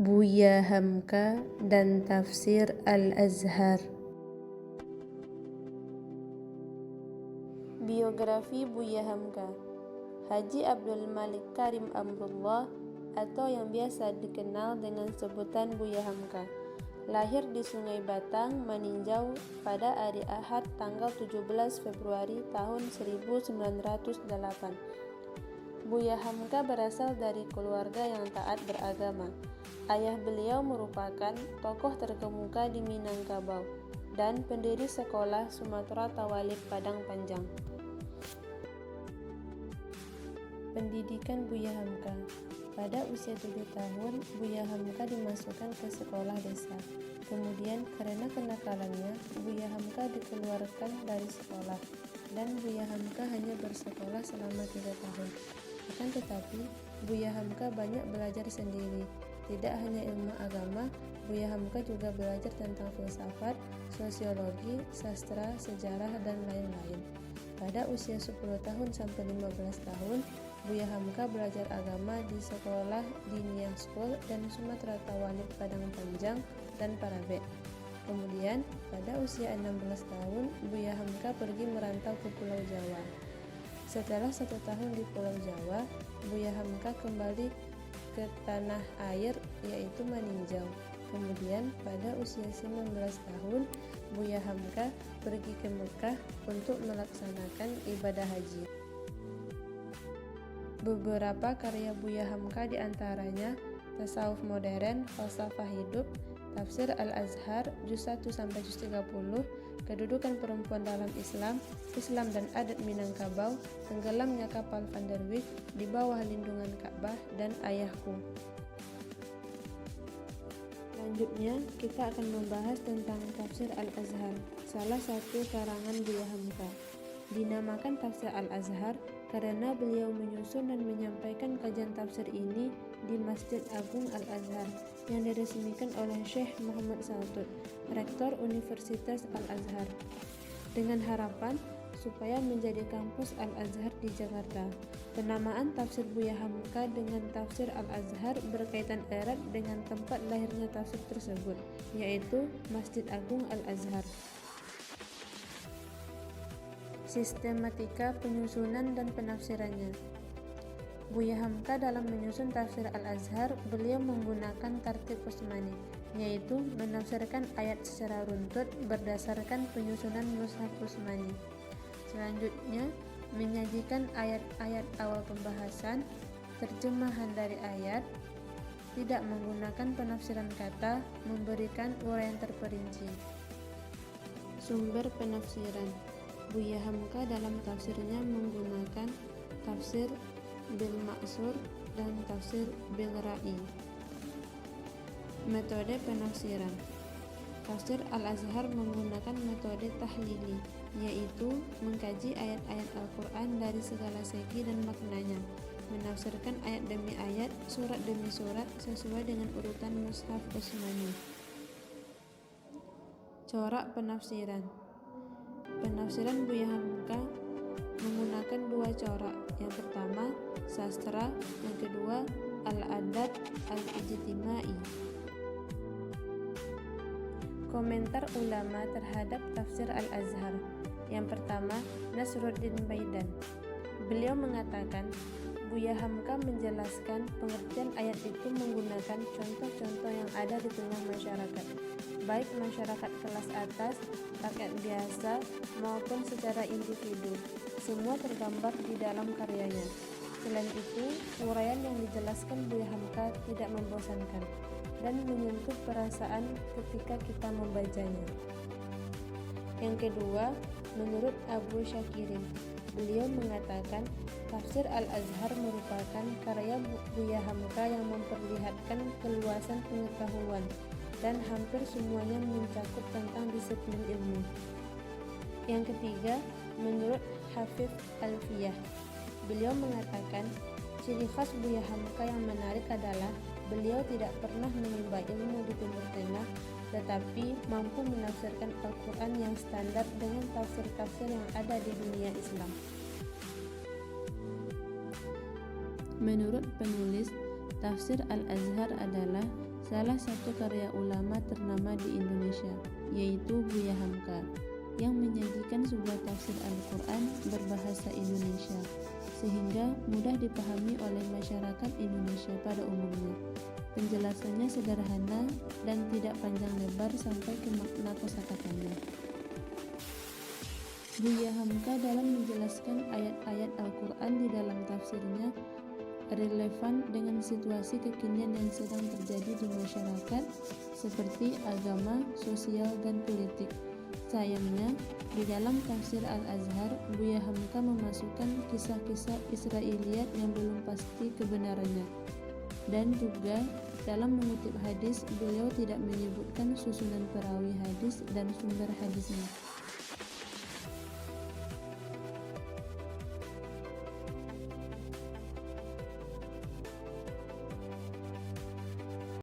Buya Hamka dan Tafsir Al-Azhar. Biografi Buya Hamka. Haji Abdul Malik Karim Amrullah atau yang biasa dikenal dengan sebutan Buya Hamka, lahir di Sungai Batang, Maninjau pada hari Ahad tanggal 17 Februari tahun 1908. Buya Hamka berasal dari keluarga yang taat beragama. Ayah beliau merupakan tokoh terkemuka di Minangkabau dan pendiri sekolah Sumatera Tawalib Padang Panjang. Pendidikan Buya Hamka. Pada usia 7 tahun, Buya Hamka dimasukkan ke sekolah desa. Kemudian karena kenakalannya, Buya Hamka dikeluarkan dari sekolah dan Buya Hamka hanya bersekolah selama 3 tahun. Akan tetapi, Buya Hamka banyak belajar sendiri. Tidak hanya ilmu agama, Buya Hamka juga belajar tentang filsafat, sosiologi, sastra, sejarah, dan lain-lain. Pada usia 10 tahun sampai 15 tahun, Buya Hamka belajar agama di sekolah di Niah School dan Sumatera Tawalib Padang Panjang dan Parabe. Kemudian, pada usia 16 tahun, Buya Hamka pergi merantau ke Pulau Jawa. Setelah 1 tahun di Pulau Jawa, Buya Hamka kembali ke tanah air yaitu Maninjau. Kemudian pada usia 19 tahun, Buya Hamka pergi ke Mekah untuk melaksanakan ibadah haji. Beberapa karya Buya Hamka diantaranya Tasawuf Modern, Falsafah Hidup, Tafsir Al-Azhar, Juz 1 sampai Juz 30, Kedudukan Perempuan dalam Islam, Islam dan Adat Minangkabau, Tenggelamnya Kapal Van der Wijk, Di Bawah Lindungan Ka'bah, dan Ayahku. Selanjutnya, kita akan membahas tentang Tafsir Al-Azhar, salah satu karangan Buya Hamka. Dinamakan Tafsir Al-Azhar karena beliau menyusun dan menyampaikan kajian tafsir ini di Masjid Agung Al-Azhar yang diresmikan oleh Syekh Muhammad Saltut, Rektor Universitas Al-Azhar, dengan harapan supaya menjadi kampus Al-Azhar di Jakarta. Penamaan tafsir Buya Hamka dengan Tafsir Al-Azhar berkaitan erat dengan tempat lahirnya tafsir tersebut, yaitu Masjid Agung Al-Azhar. Sistematika penyusunan dan penafsirannya. Buya Hamka dalam menyusun Tafsir Al-Azhar, beliau menggunakan tartib Utsmani, yaitu menafsirkan ayat secara runtut berdasarkan penyusunan Mushaf Utsmani. Selanjutnya, menyajikan ayat-ayat awal pembahasan, terjemahan dari ayat, tidak menggunakan penafsiran kata, memberikan uraian terperinci. Sumber penafsiran. Buya Hamka dalam tafsirnya menggunakan tafsir bil Ma'sur dan tafsir bil Ra'i. Metode penafsiran. Tafsir Al-Azhar menggunakan metode tahlili, yaitu mengkaji ayat-ayat Al-Quran dari segala segi dan maknanya, menafsirkan ayat demi ayat, surat demi surat sesuai dengan urutan Mushaf Utsmani. Corak penafsiran. Penafsiran Buya Hamka menggunakan 2 corak. Yang pertama, sastra, yang kedua, al-adab al-ijtimai. Komentar ulama terhadap Tafsir Al-Azhar. Yang pertama, Nasruddin Baidan. Beliau mengatakan, Buya Hamka menjelaskan pengertian ayat itu menggunakan contoh-contoh yang ada di tengah masyarakat, baik masyarakat kelas atas, rakyat biasa, maupun secara individu. Semua tergambar di dalam karyanya. Selain itu, uraian yang dijelaskan Buya Hamka tidak membosankan dan menyentuh perasaan ketika kita membacanya. Yang kedua, menurut Abu Syakirin, beliau mengatakan Tafsir Al-Azhar merupakan karya Buya Hamka yang memperlihatkan keluasan pengetahuan dan hampir semuanya mencakup tentang disiplin ilmu. Yang ketiga, menurut Hafidz Alfiyah, beliau mengatakan ciri khas Buya Hamka yang menarik adalah beliau tidak pernah menimba ilmu di Timur Tengah, tetapi mampu menafsirkan Al-Quran yang standar dengan tafsir-tafsir yang ada di dunia Islam. Menurut penulis, Tafsir Al-Azhar adalah salah satu karya ulama ternama di Indonesia, yaitu Buya Hamka, yang menyajikan sebuah tafsir Al-Quran berbahasa Indonesia, sehingga mudah dipahami oleh masyarakat Indonesia pada umumnya. Penjelasannya sederhana dan tidak panjang lebar sampai ke makna kosakatanya. Buya Hamka dalam menjelaskan ayat-ayat Al-Quran di dalam tafsirnya relevan dengan situasi kekinian yang sedang terjadi di masyarakat seperti agama, sosial, dan politik. Sayangnya, di dalam tafsir Al-Azhar, Buya Hamka memasukkan kisah-kisah Israiliyat yang belum pasti kebenarannya. Dan juga dalam mengutip hadis, beliau tidak menyebutkan susunan perawi hadis dan sumber hadisnya.